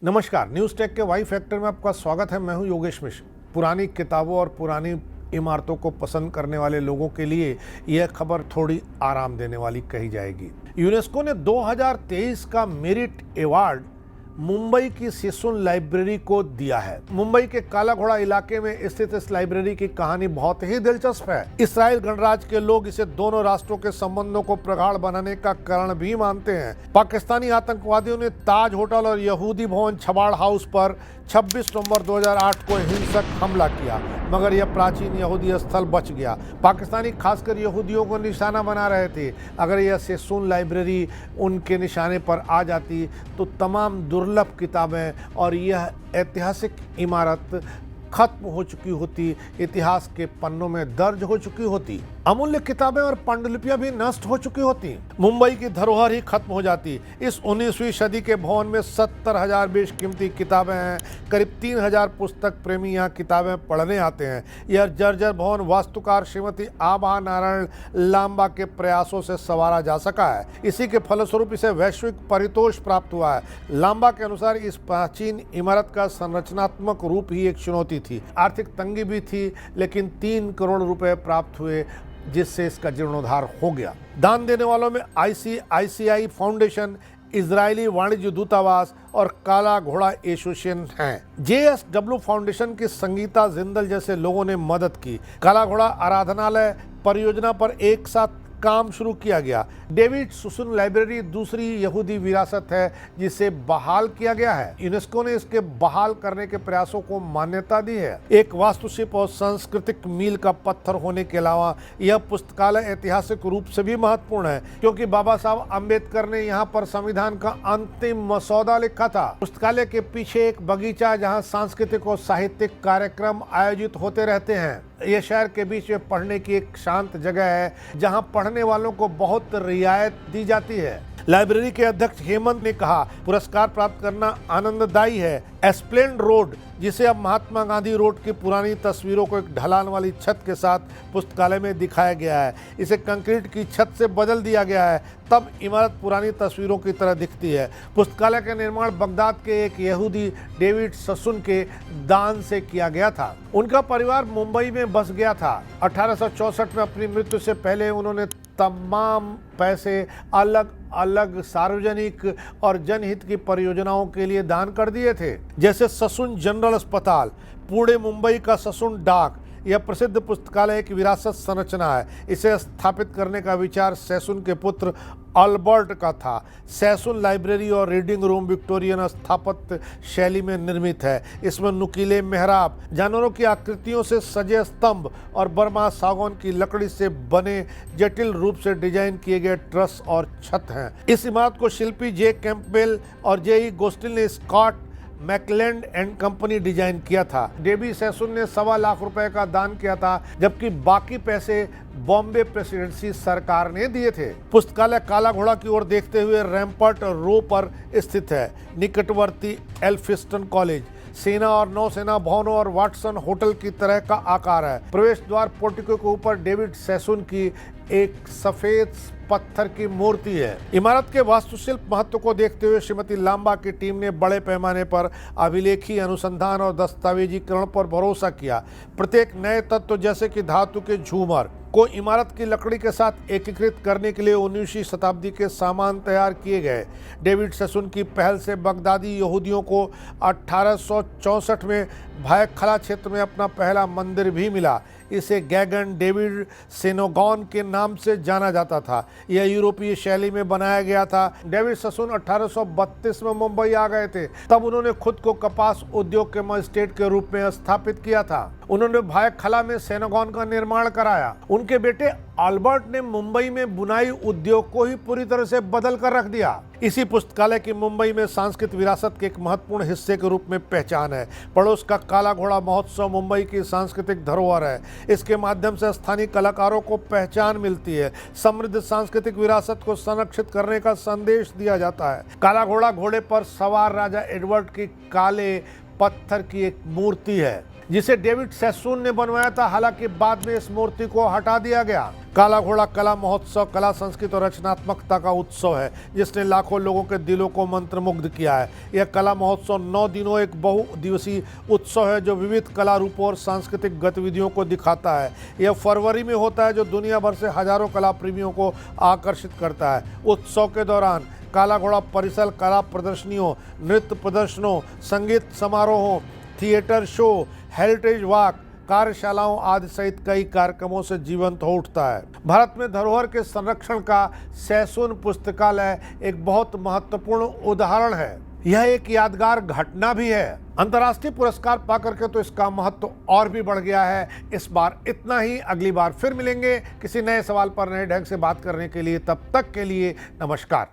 नमस्कार, news take के Y factor में आपका स्वागत है। मैं हूं योगेश मिश्र। पुरानी किताबों और पुरानी इमारतों को पसंद करने वाले लोगों के लिए यह खबर थोड़ी आराम देने वाली कही जाएगी। यूनेस्को ने 2023 का मेरिट अवार्ड मुंबई की सेसुन लाइब्रेरी को दिया है। मुंबई के काला घोड़ा इलाके में स्थित इस लाइब्रेरी की कहानी बहुत ही दिलचस्प है। इस्राइल गणराज्य के लोग इसे दोनों राष्ट्रों के संबंधों को प्रगाढ़ बनाने का कारण भी मानते हैं। पाकिस्तानी आतंकवादियों ने ताज होटल और यहूदी भवन छबाड़ हाउस पर 26 नवंबर 2008 को हिंसक हमला किया, मगर यह प्राचीन यहूदी स्थल बच गया। पाकिस्तानी खासकर यहूदियों को निशाना बना रहे थे। अगर यह सेसुन लाइब्रेरी उनके निशाने पर आ जाती तो तमाम दुर्लभ किताबें और यह ऐतिहासिक इमारत खत्म हो चुकी होती, इतिहास के पन्नों में दर्ज हो चुकी होती। अमूल्य किताबें और पांडुलिपियां भी नष्ट हो चुकी होती। मुंबई की धरोहर ही खत्म हो जाती। इस 19वीं सदी के भवन में 70,000 बेशकीमती किताबें हैं। करीब 3,000 पुस्तक प्रेमी यहाँ किताबें पढ़ने आते हैं। यह जर्जर भवन वास्तुकार श्रीमती आभा नारायण लांबा के प्रयासों से संवारा जा सका है। इसी के फलस्वरूप इसे वैश्विक परितोष प्राप्त हुआ है। लांबा के अनुसार इस प्राचीन इमारत का संरचनात्मक रूप ही एक चुनौती थी। आर्थिक तंगी भी थी, लेकिन 3 करोड़ रुपए प्राप्त हुए, जिससे इसका जीर्णोद्धार हो गया। दान देने वालों में ICICI फाउंडेशन, इजरायली वाणिज्य दूतावास और काला घोड़ा एसोसिएशन हैं। JSW फाउंडेशन की संगीता जिंदल जैसे लोगों ने मदद की। काला घोड़ा आराधनालय परियोजना पर एक साथ काम शुरू किया गया। डेविड सेसुन लाइब्रेरी दूसरी यहूदी विरासत है जिसे बहाल किया गया है। यूनेस्को ने इसके बहाल करने के प्रयासों को मान्यता दी है। एक वास्तुशिल्प और सांस्कृतिक मील का पत्थर होने के अलावा यह पुस्तकालय ऐतिहासिक रूप से भी महत्वपूर्ण है, क्योंकि बाबा साहब अम्बेडकर ने यहाँ पर संविधान का अंतिम मसौदा लिखा था। पुस्तकालय के पीछे एक बगीचा जहाँ सांस्कृतिक और साहित्यिक कार्यक्रम आयोजित होते रहते हैं। यह शहर के बीच में पढ़ने की एक शांत जगह है जहां पढ़ने वालों को बहुत रियायत दी जाती है। लाइब्रेरी के अध्यक्ष हेमंत ने कहा, पुरस्कार प्राप्त करना आनंददायी है। एस्प्लेंड रोड, जिसे अब महात्मा गांधी रोड की पुरानी तस्वीरों को एक ढलान वाली छत के साथ पुस्तकालय में दिखाया गया है। इसे कंक्रीट की छत से बदल दिया गया है, तब इमारत पुरानी तस्वीरों की तरह दिखती है। पुस्तकालय का निर्माण बगदाद के एक यहूदी डेविड सेसुन के दान से किया गया था। उनका परिवार मुंबई में बस गया था। 1864 में अपनी मृत्यु से पहले उन्होंने तमाम पैसे अलग अलग सार्वजनिक और जनहित की परियोजनाओं के लिए दान कर दिए थे, जैसे सेसुन जनरल अस्पताल, पुणे मुंबई का सेसुन डाक। यह प्रसिद्ध पुस्तकालय की विरासत संरचना है। इसे स्थापित करने का विचार सेसुन के पुत्र अल्बर्ट का था। सेसुन लाइब्रेरी और रीडिंग रूम विक्टोरियन स्थापत्य शैली में निर्मित है। इसमें नुकीले मेहराब, जानवरों की आकृतियों से सजे स्तंभ और बर्मा सागौन की लकड़ी से बने जटिल रूप से डिजाइन किए गए ट्रस और छत हैं। इस इमारत को शिल्पी जे कैंपबेल और JE गोस्टिल ने स्कॉट मैकलैंड एंड कंपनी डिजाइन किया था। डेवी सेसुन ने 1.25 लाख रुपए का दान किया था, जबकि बाकी पैसे बॉम्बे प्रेसिडेंसी सरकार ने दिए थे। पुस्तकालय काला घोड़ा की ओर देखते हुए रैम्पर्ट रो पर स्थित है। निकटवर्ती एल्फिस्टन कॉलेज, सेना और नौसेना भवनों और वाटसन होटल की तरह का आकार है। प्रवेश द्वार पोर्टिको के ऊपर डेविड सेसुन की एक सफेद पत्थर की मूर्ति है। इमारत के वास्तुशिल्प महत्व को देखते हुए श्रीमती लांबा की टीम ने बड़े पैमाने पर अभिलेखी अनुसंधान और दस्तावेजीकरण पर भरोसा किया। प्रत्येक नए तत्व जैसे कि धातु के झूमर को इमारत की लकड़ी के साथ एकीकृत करने के लिए 19वीं शताब्दी के सामान तैयार किए गए। डेविड सेसुन की पहल से बगदादी यहूदियों को 1864 में भायखला क्षेत्र में अपना पहला मंदिर भी मिला। इसे गैगन डेविड सिनागॉग के नाम से जाना जाता था। यह यूरोपीय शैली में बनाया गया था। डेविड सेसुन 1832 में मुंबई आ गए थे। तब उन्होंने खुद को कपास उद्योग के मजिस्ट्रेट के रूप में स्थापित किया था। उन्होंने भायखला में सिनागॉग का निर्माण कराया। उनके बेटे अल्बर्ट ने मुंबई में बुनाई उद्योग को ही पूरी तरह से बदल कर रख दिया। इसी पुस्तकालय की मुंबई में सांस्कृतिक विरासत के एक महत्वपूर्ण हिस्से के रूप में पहचान है। पड़ोस का काला घोड़ा महोत्सव मुंबई की सांस्कृतिक धरोहर है। इसके माध्यम से स्थानीय कलाकारों को पहचान मिलती है। समृद्ध सांस्कृतिक विरासत को संरक्षित करने का संदेश दिया जाता है। काला घोड़ा घोड़े पर सवार राजा एडवर्ड की काले पत्थर की एक मूर्ति है, जिसे डेविड सेसुन ने बनवाया था। हालांकि बाद में इस मूर्ति को हटा दिया गया। काला घोड़ा कला महोत्सव कला, संस्कृति और रचनात्मकता का उत्सव है जिसने लाखों लोगों के दिलों को मंत्रमुग्ध किया है। यह कला महोत्सव 9 दिनों एक बहुदिवसीय उत्सव है जो विविध कला रूपों और सांस्कृतिक गतिविधियों को दिखाता है। यह फरवरी में होता है जो दुनिया भर से हजारों कला प्रेमियों को आकर्षित करता है। उत्सव के दौरान काला घोड़ा परिसर कला प्रदर्शनियों, नृत्य प्रदर्शनों, संगीत समारोहों, थिएटर शो, हेरिटेज वॉक, कार्यशालाओं आदि सहित कई कार्यक्रमों से जीवंत हो उठता है। भारत में धरोहर के संरक्षण का सैसुन पुस्तकालय एक बहुत महत्वपूर्ण उदाहरण है। यह एक यादगार घटना भी है। अंतर्राष्ट्रीय पुरस्कार पाकर के तो इसका महत्व और भी बढ़ गया है। इस बार इतना ही, अगली बार फिर मिलेंगे किसी नए सवाल पर नए ढंग से बात करने के लिए। तब तक के लिए नमस्कार।